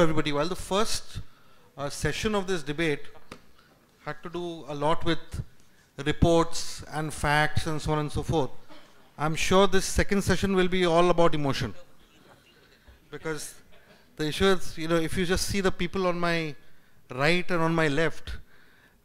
everybody. While the first session of this debate had to do a lot with reports and facts and so on and so forth, I'm sure this second session will be all about emotion. Because the issue is, if you just see the people on my right and on my left,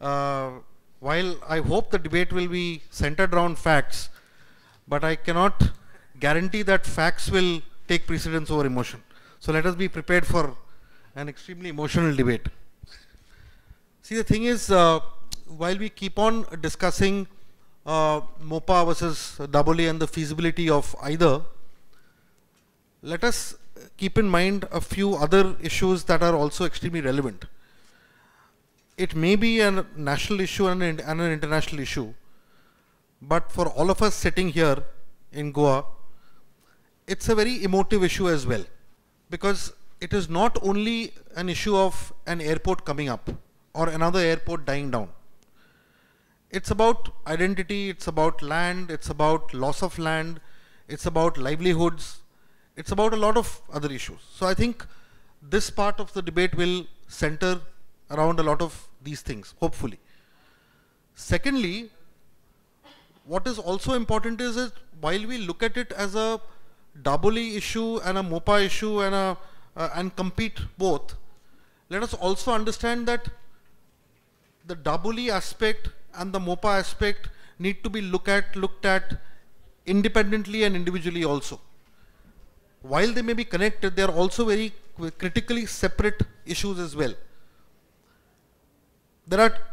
while I hope the debate will be centered around facts, but I cannot guarantee that facts will take precedence over emotion. So let us be prepared for an extremely emotional debate. See, the thing is, while we keep on discussing Mopa versus Dabolim and the feasibility of either, let us keep in mind a few other issues that are also extremely relevant. It may be a national issue and an international issue, but for all of us sitting here in Goa, it's a very emotive issue as well, because it is not only an issue of an airport coming up or another airport dying down. It's about identity, it's about land, it's about loss of land, it's about livelihoods, it's about a lot of other issues. So I think this part of the debate will center around a lot of these things, hopefully. Secondly, what is also important is that while we look at it as a Dabolim issue and a Mopa issue and compete both, let us also understand that the Dabolim aspect and the Mopa aspect need to be looked at independently and individually also. While they may be connected, they are also very critically separate issues as well.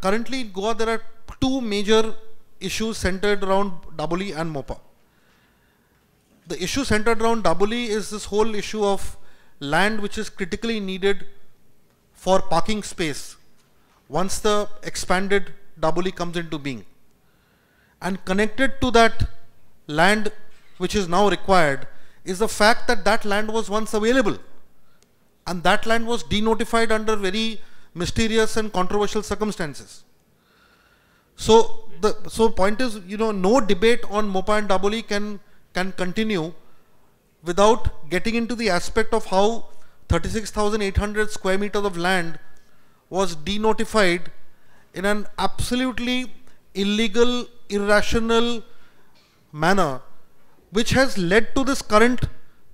Currently in Goa, there are two major issues centered around Dabolim and Mopa. The issue centered around Dabolim is this whole issue of land which is critically needed for parking space once the expanded Dabolim comes into being. And connected to that land which is now required is the fact that that land was once available and that land was denotified under very mysterious and controversial circumstances. So the point is, no debate on Mopa and Dabolim can continue without getting into the aspect of how 36,800 square meters of land was denotified in an absolutely illegal, irrational manner, which has led to this current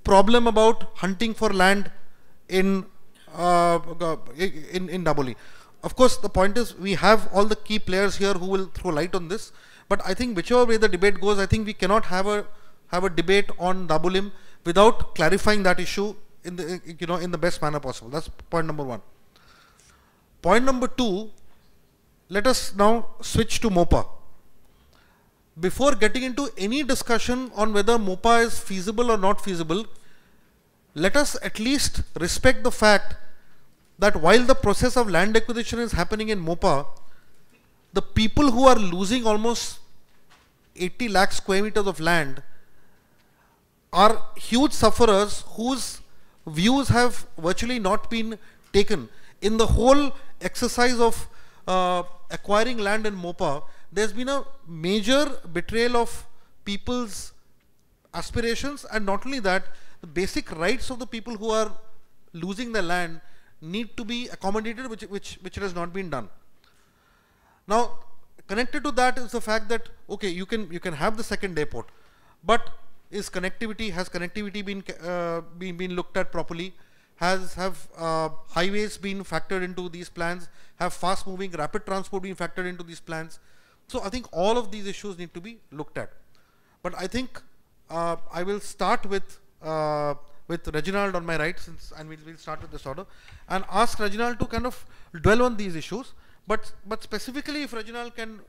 problem about hunting for land in Dabolim. Of course, the point is we have all the key players here who will throw light on this, but I think whichever way the debate goes, I think we cannot have a debate on Dabolim without clarifying that issue in the best manner possible. That's point number one. Point number two, let us now switch to Mopa. Before getting into any discussion on whether Mopa is feasible or not feasible, let us at least respect the fact that while the process of land acquisition is happening in Mopa, the people who are losing almost 80 lakh square meters of land are huge sufferers whose views have virtually not been taken. In the whole exercise of acquiring land in Mopa, there's been a major betrayal of people's aspirations, and not only that, the basic rights of the people who are losing their land need to be accommodated, which has not been done. Now, connected to that is the fact that, okay, you can have the second airport, but has connectivity been looked at properly? Have highways been factored into these plans? Have fast moving rapid transport been factored into these plans? So I think all of these issues need to be looked at. But I think I will start with Reginald on my right, and we'll start with this order, and ask Reginald to kind of dwell on these issues. But specifically, if Reginald can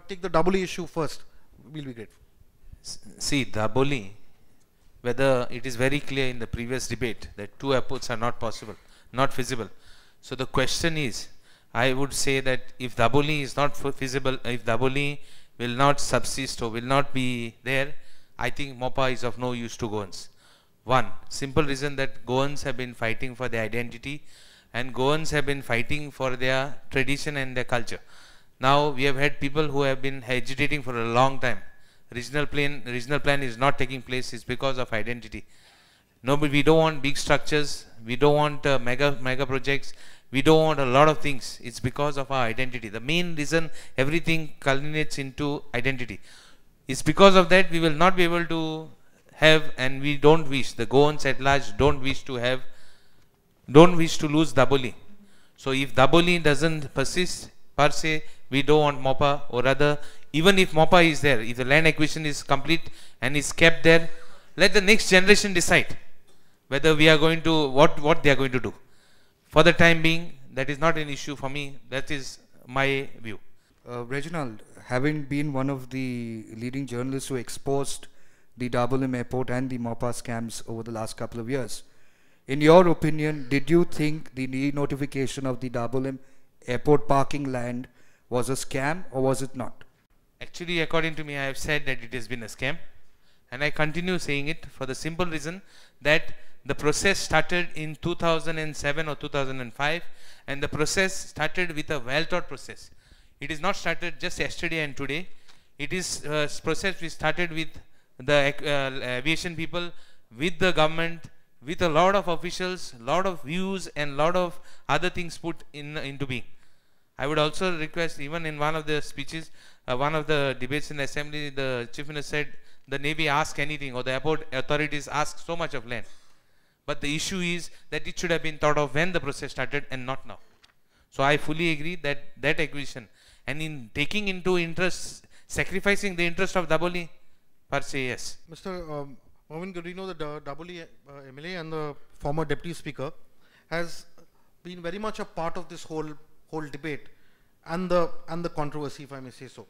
take the Dabolim issue first, we'll be grateful. See, Dabolim, whether it is very clear in the previous debate that two airports are not possible, not feasible. So the question is, I would say that if Dabolim is not feasible, if Dabolim will not subsist or will not be there, I think Mopa is of no use to Goans. One simple reason that Goans have been fighting for their identity, and Goans have been fighting for their tradition and their culture. Now we have had people who have been agitating for a long time. Regional plan is not taking place is because of identity. Nobody, we don't want big structures. We don't want mega projects. We don't want a lot of things. It's because of our identity. The main reason everything culminates into identity. It's because of that we will not be able to have, and we don't wish, the Goans at large don't wish to have, don't wish to lose Dabolim. So if Dabolim doesn't persist per se, we don't want Mopa, or rather, even if Mopa is there, if the land acquisition is complete and is kept there, let the next generation decide whether we are going to, what they are going to do. For the time being, that is not an issue for me. That is my view. Reginald, having been one of the leading journalists who exposed the Dabolim airport and the Mopa scams over the last couple of years, in your opinion, did you think the notification of the Dabolim airport parking land was a scam, or was it not? Actually, according to me, I have said that it has been a scam, and I continue saying it for the simple reason that the process started in 2007 or 2005, and the process started with a well-thought process. It is not started just yesterday and today. It is a process which started with the aviation people, with the government, with a lot of officials, lot of views, and lot of other things put into being. I would also request, even in one of the speeches, one of the debates in the assembly, the chief minister said the Navy ask anything, or the airport authorities ask so much of land. But the issue is that it should have been thought of when the process started and not now. So I fully agree that that acquisition, and in taking into interest, sacrificing the interest of Dabolim, per se, yes. Mr. Momin Gurino, the Dabolim MLA and the former Deputy Speaker, has been very much a part of this whole debate and the controversy, if I may say so.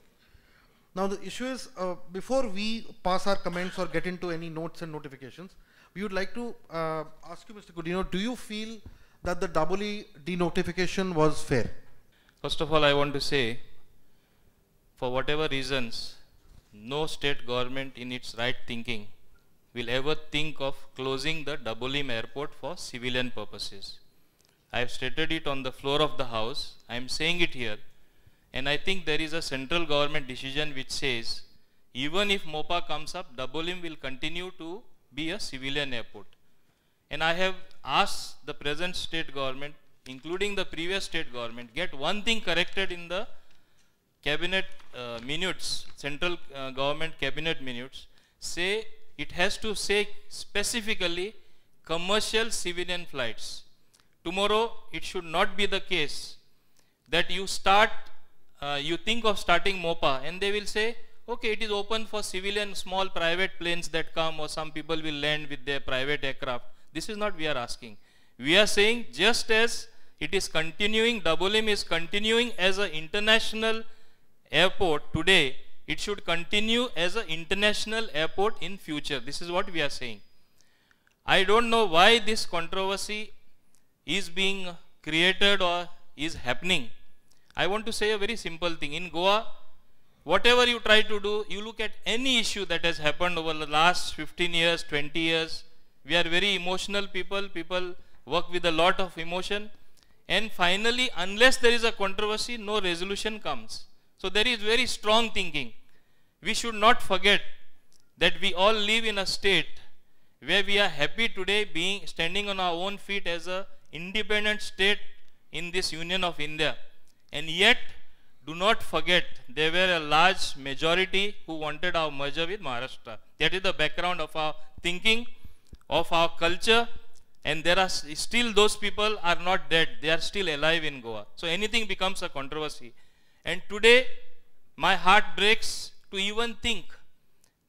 Now the issue is, before we pass our comments or get into any notes and notifications, we would like to ask you, Mr. Gudino, do you feel that the Dabolim denotification was fair? First of all, I want to say, for whatever reasons, no state government in its right thinking will ever think of closing the Dabolim airport for civilian purposes. I have stated it on the floor of the House. I am saying it here. And I think there is a central government decision which says, even if Mopa comes up, Dabolim will continue to be a civilian airport. And I have asked the present state government, including the previous state government, get one thing corrected in the cabinet minutes, central government cabinet minutes, say it has to say specifically commercial civilian flights. Tomorrow it should not be the case that you start, you think of starting Mopa and they will say, okay, it is open for civilian small private planes that come, or some people will land with their private aircraft. This is not we are asking. We are saying just as it is continuing, Dabolim is continuing as an international airport today, it should continue as an international airport in future. This is what we are saying. I don't know why this controversy is being created or is happening. I want to say a very simple thing. In Goa, whatever you try to do, you look at any issue that has happened over the last 15 years, 20 years. We are very emotional people. People work with a lot of emotion. And finally, unless there is a controversy, no resolution comes. So there is very strong thinking. We should not forget that we all live in a state where we are happy today being standing on our own feet as a independent state in this Union of India. And yet, do not forget, there were a large majority who wanted our merger with Maharashtra. That is the background of our thinking, of our culture, and there are still those people are not dead. They are still alive in Goa. So anything becomes a controversy. And today, my heart breaks to even think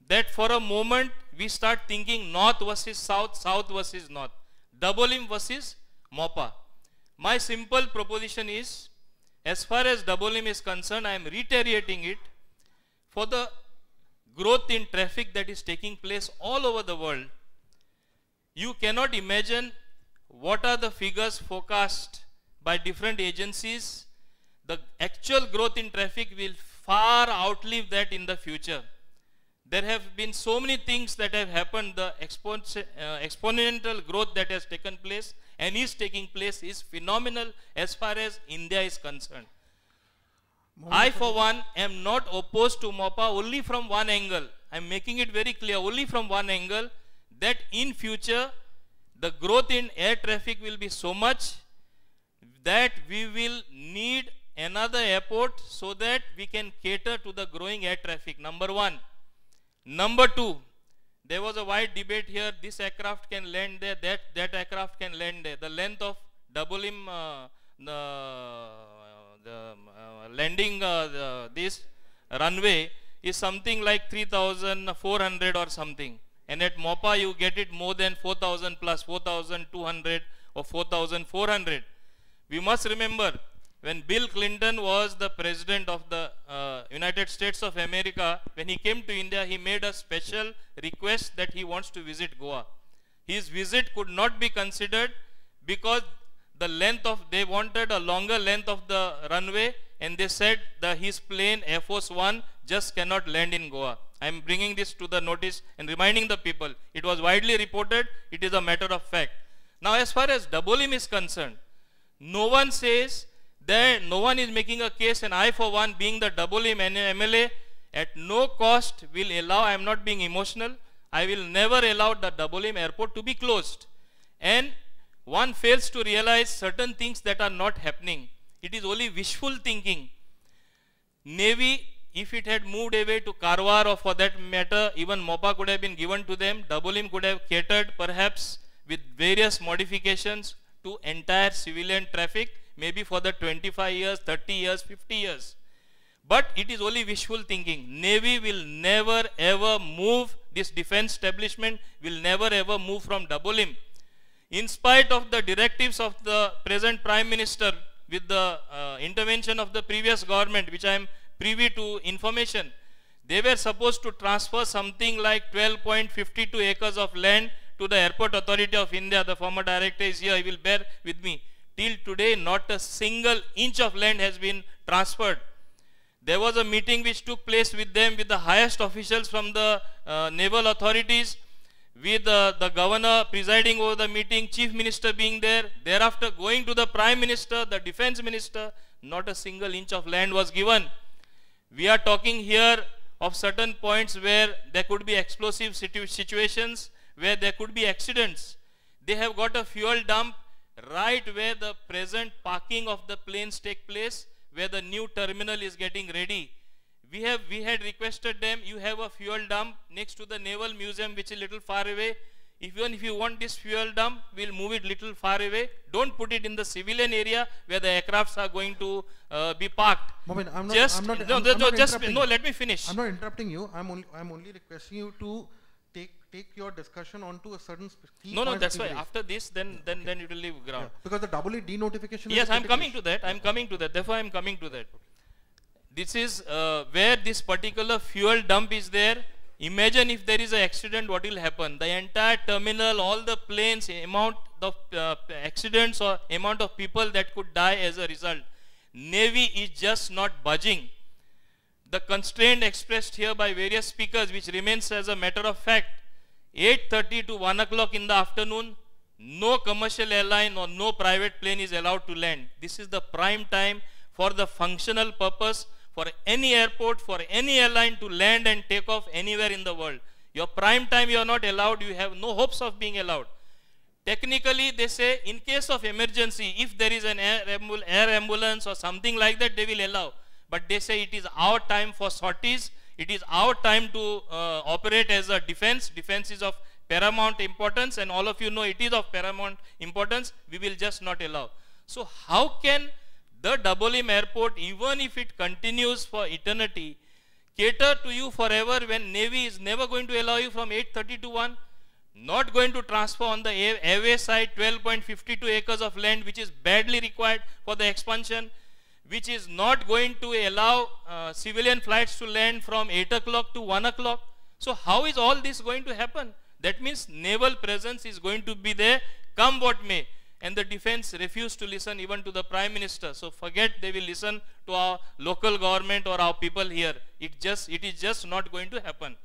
that for a moment, we start thinking north versus south, south versus north, Dabolim versus Mopa. My simple proposition is, as far as Dabolim is concerned, I am reiterating it, for the growth in traffic that is taking place all over the world, you cannot imagine what are the figures forecast by different agencies. The actual growth in traffic will far outlive that in the future. There have been so many things that have happened. The exponential growth that has taken place and is taking place is phenomenal as far as India is concerned. I, for one, am not opposed to Mopa only from one angle. I am making it very clear, only from one angle, that in future the growth in air traffic will be so much that we will need another airport so that we can cater to the growing air traffic. Number one. Number two, there was a wide debate here. This aircraft can land there, that aircraft can land there. The length of Dabolim, landing this runway is something like 3,400 or something. And at Mopa you get it more than 4,000 plus, 4,200 or 4,400. We must remember, when Bill Clinton was the president of the United States of America, when he came to India, he made a special request that he wants to visit Goa. His visit could not be considered because the length of, they wanted a longer length of the runway, and they said that his plane Air Force One just cannot land in Goa. I am bringing this to the notice and reminding the people. It was widely reported. It is a matter of fact. Now, as far as Dabolim is concerned, no one says that, no one is making a case, and I for one, being the Dabolim MLA, at no cost will allow, I am not being emotional, I will never allow the Dabolim airport to be closed. And one fails to realize certain things that are not happening. It is only wishful thinking. Navy, if it had moved away to Karwar, or for that matter, even Mopa could have been given to them, Dabolim could have catered perhaps with various modifications to entire civilian traffic, maybe for the 25 years, 30 years, 50 years. But it is only wishful thinking. Navy will never ever move, this defense establishment will never ever move from Dabolim. In spite of the directives of the present Prime Minister, with the intervention of the previous government, which I am privy to information, they were supposed to transfer something like 12.52 acres of land to the Airport Authority of India. The former director is here, he will bear with me. Till today, not a single inch of land has been transferred. There was a meeting which took place with them, with the highest officials from the naval authorities, with the governor presiding over the meeting, chief minister being there. Thereafter, going to the prime minister, the defense minister, not a single inch of land was given. We are talking here of certain points where there could be explosive situations, where there could be accidents. They have got a fuel dump right where the present parking of the planes take place, where the new terminal is getting ready. We had requested them, you have a fuel dump next to the Naval Museum, which is a little far away. Even if you want this fuel dump, we'll move it little far away. Don't put it in the civilian area where the aircrafts are going to be parked. Moment, Let me finish. I'm not interrupting you. I'm only requesting you to take your discussion onto a certain key No, points that's that why. you raised. After this, then it will leave ground. Yeah, because the double denotification. Yes, is a I'm critical coming issue. to that. I'm coming to that. Therefore, I'm coming to that. This is where this particular fuel dump is there. Imagine if there is an accident, what will happen? The entire terminal, all the planes, amount of accidents or amount of people that could die as a result. Navy is just not budging. The constraint expressed here by various speakers, which remains as a matter of fact, 8:30 to 1 o'clock in the afternoon, no commercial airline or no private plane is allowed to land. This is the prime time for the functional purpose for any airport, for any airline to land and take off anywhere in the world. Your prime time you are not allowed, you have no hopes of being allowed. Technically, they say in case of emergency, if there is an air ambulance or something like that, they will allow. But they say it is our time for sorties, it is our time to operate as a defense. Defense is of paramount importance, and all of you know it is of paramount importance. We will just not allow. So how can the Dabolim airport, even if it continues for eternity, cater to you forever when Navy is never going to allow you from 8:30 to 1, not going to transfer on the airway side 12.52 acres of land, which is badly required for the expansion, which is not going to allow civilian flights to land from 8 o'clock to 1 o'clock. So how is all this going to happen? That means naval presence is going to be there, come what may. And the defense refused to listen even to the Prime Minister. So forget they will listen to our local government or our people here. It is just not going to happen.